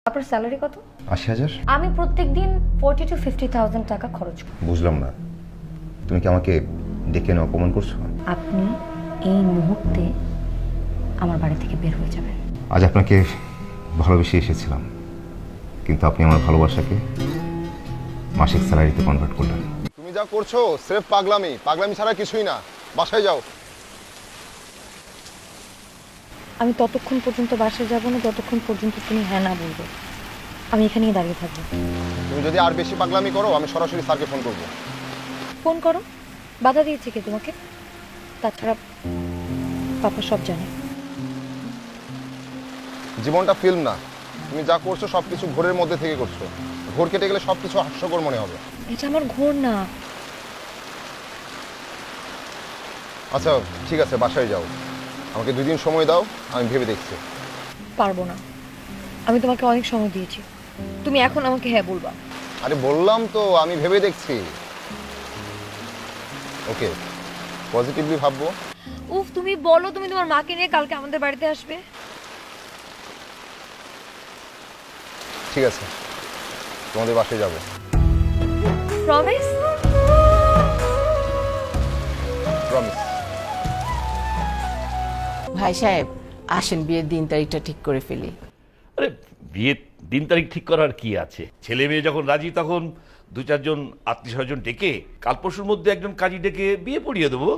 আপনার স্যালারি কত? ৮০,০০০। আমি প্রত্যেকদিন 40 to 50,000 টাকা খরচ করি। বুঝলাম না, তুমি কি আমাকে ডেকে এনে অপমান করছো? আপনি এই মুহূর্তে আমার বাড়ি থেকে বের হয়ে যাবেন। আজ আপনাকে ভালোবেসে এসেছিলাম, কিন্তু আপনি আমার ভালোবাসাকে মাসিক স্যালারিতে কনভার্ট করলেন। তুমি যা করছো স্রেফ পাগলামি, পাগলামি ছাড়া কিছুই না। বাসায় যাও। আমি ততক্ষণ পর্যন্ত বাসায় যাব না যতক্ষণ পর্যন্ত তুমি হ্যাঁ না বলবে। আমি এখানেই দাঁড়িয়ে থাকবো। তুমি যদি আর বেশি পাগলামি করো আমি সরাসরি স্যারকে ফোন করবো। ফোন করো, বাধা দিয়েছে কে তোমাকে? তাছাড়া পাপা সব জানে। জীবনটা ফিল্ম না, তুমি যা করছো সবকিছু ঘোরের মধ্যে থেকে করছো। ঘোর কেটে গেলে সবকিছু হাস্যকর মনে হবে। এটা আমার ঘোর না। আচ্ছা ঠিক আছে, বাসায় যাও। আমাকে 2 দিন সময় দাও, আমি ভেবে দেখছি। পারবো না। আমি তোমাকে অনেক সময় দিয়েছি, তুমি এখন আমাকে হ্যাঁ বলবা। আরে বললাম তো আমি ভেবে দেখছি। ওকে, পজিটিভলি ভাববো। উফ, তুমি বলো তুমি তোমার মাকে নিয়ে কালকে আমাদের বাড়িতে আসবে। ঠিক আছে, তোমাদের বাসায় যাবো। প্রমিস? প্রমিস। ভাই সাহেব আসেন, বিয়ের দিন তারিখটা ঠিক করে ফেলি। আরে বিয়ের দিন তারিখ ঠিক করার কি আছে? ছেলে মেয়ে যখন রাজি তখন 2-4 জন আত্মীয় স্বজন ডেকে কাল পরশুর মধ্যে একজন কাজী ডেকে বিয়ে পড়িয়ে দেবো।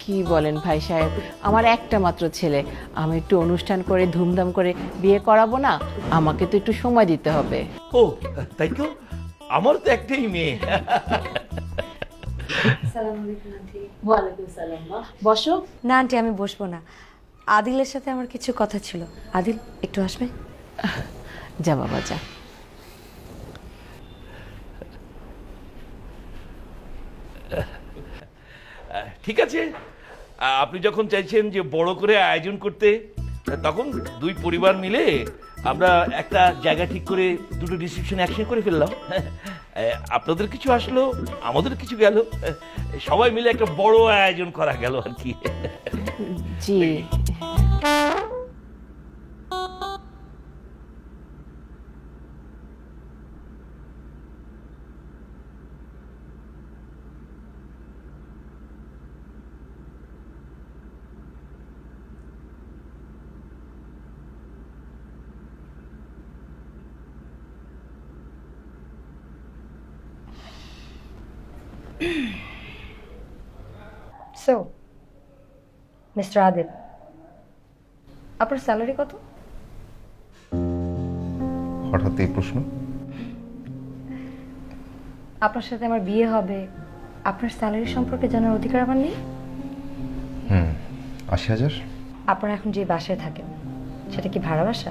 কি বলেন ভাই সাহেব, আমার একটা মাত্র ছেলে, আমি একটু অনুষ্ঠান করে ধুমধাম করে বিয়ে করাবো না? আমাকে তো একটু সময় দিতে হবে। ও তাই তো, আমার তো একটাই মেয়ে। ওয়ালাইকুম সালাম। বসো। না আন্টি, আমি বসবো না। আদিলের সাথে আমার কিছু কথা ছিল। আদিল একটু আসবে? যা বাবা যা। ঠিক আছে, আপনি যখন চাইছেন যে বড় করে আয়োজন করতে, তখন 2 পরিবার মিলে আমরা একটা জায়গা ঠিক করে 2টো রিসেপশন একসঙ্গে করে ফেললাম। আপনাদের কিছু আসলো, আমাদের কিছু গেল, সবাই মিলে একটা বড় আয়োজন করা গেল আর কি। জি। সো মিস্টার আদিল, আপনার স্যালারি কত? হঠাৎ এই প্রশ্ন? আপনার সাথে আমার বিয়ে হবে, আপনার স্যালারি সম্পর্কে জানার অধিকার আমার নেই? ৮০,০০০। আপনারা এখন যে বাসায় থাকেন সেটা কি ভাড়া বাসা?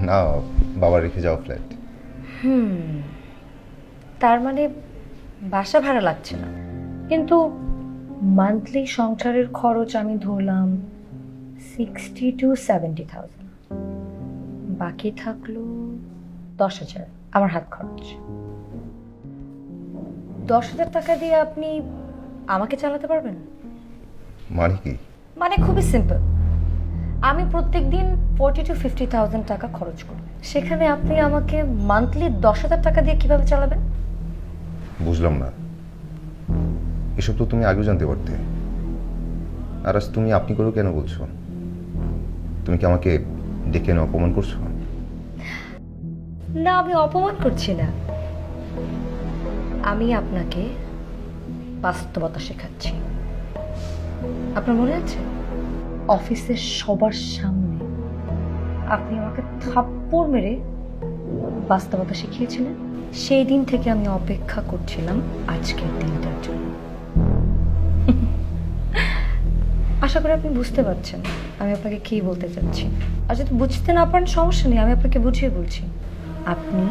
না, বাবা রেখে যাওয়া ফ্ল্যাট। তার মানে বাসা ভাড়া লাগছে না, কিন্তু মান্থলি সংসারের খরচ আমি ধরলাম 60 to 70,000। বাকি থাকলো 10,000 আমার হাত খরচ। 10,000 টাকা দিয়ে আপনি আমাকে চালাতে পারবেন? মানে কি? মানে খুবই সিম্পল। আমি প্রত্যেকদিন 40 to 50,000 টাকা খরচ করি, সেখানে আপনি আমাকে মান্থলি 10,000 টাকা দিয়ে কিভাবে চালাবেন? বুঝলাম না, এসব তো তুমি আগেও জানতে পারতে। আর আজ তুমি আপনি করেও কেন বলছো? তুমি কি আমাকে ডেকে এনে অপমান করছো? না, আমি অপমান করছি না। আমি আপনাকে বাস্তবতা শেখাচ্ছি। আপনার মনে আছে অফিসের সবার সামনে আপনি আমাকে থাপ্পড় মেরে বাস্তবতা শিখিয়েছিলেন? সেই দিন থেকে আমি অপেক্ষা করছিলাম আজকের দিনটার জন্য। আশা করি আপনি বুঝতে পারছেন আমি আপনাকে কি বলতে চাচ্ছি। আর যদি বুঝতে না পারেন সমস্যা নেই, আমি আপনাকে বুঝিয়ে বলছি। আপনি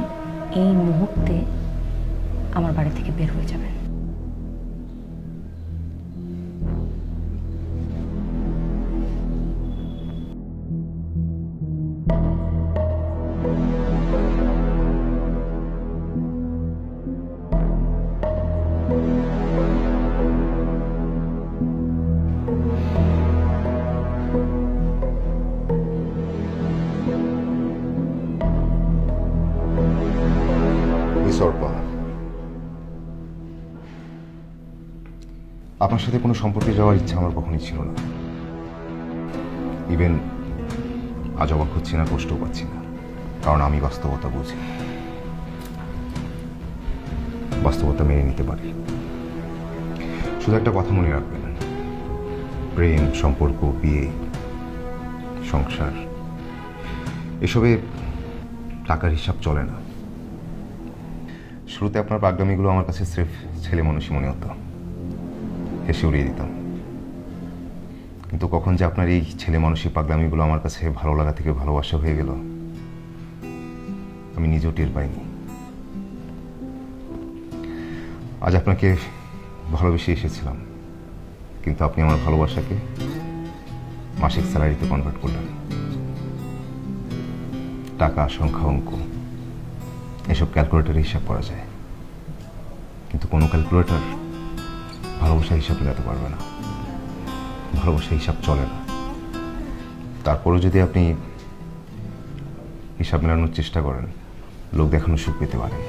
এই মুহূর্তে আমার বাড়ি থেকে বের হয়ে যাবেন। মিস অর্পা, আপনার সাথে কোনো সম্পর্কে যাওয়ার ইচ্ছা আমার কখনোই ছিল না। ইভেন আজ অবাক হচ্ছি না, কষ্টও পাচ্ছি না, কারণ আমি বাস্তবতা বুঝি, বাস্তবতা মেনে নিতে পারি। শুধু একটা কথা মনে রাখবেন, প্রেম, সম্পর্ক, বিয়ে, সংসার এসবে টাকার হিসাব চলে না। শুরুতে আপনার পাগলামিগুলো আমার কাছে স্রেফ ছেলে মানুষই মনে হতো, হেসে উড়িয়ে দিতাম। কিন্তু কখন যে আপনার এই ছেলে মানুষই পাগলামিগুলো আমার কাছে ভালো লাগা থেকে ভালোবাসা হয়ে গেল, আমি নিজেও টের পাইনি। আজ আপনাকে ভালোবেসে এসেছিলাম, কিন্তু আপনি আমার ভালোবাসাকে মাসিক স্যালারিতে কনভার্ট করলেন। টাকা, সংখ্যা, অঙ্ক এসব ক্যালকুলেটরে হিসাব করা যায়, কিন্তু কোনো ক্যালকুলেটর ভালোবাসার হিসাব মেলাতে পারবে না। ভালোবাসার হিসাব চলে না। তারপরেও যদি আপনি হিসাব মেলানোর চেষ্টা করেন, লোক দেখানোর সুখ পেতে পারেন,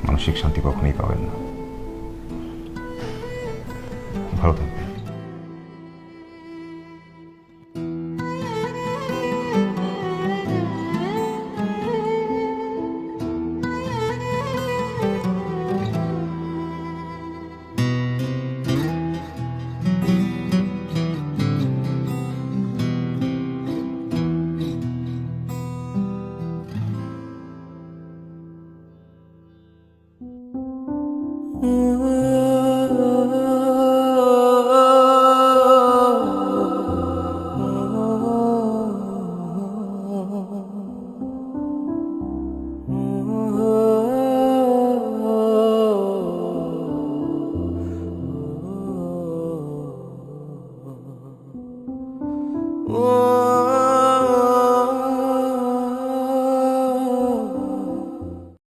মানসিক শান্তি কখনোই পাবেন না। ভালো থাকবেন। Oh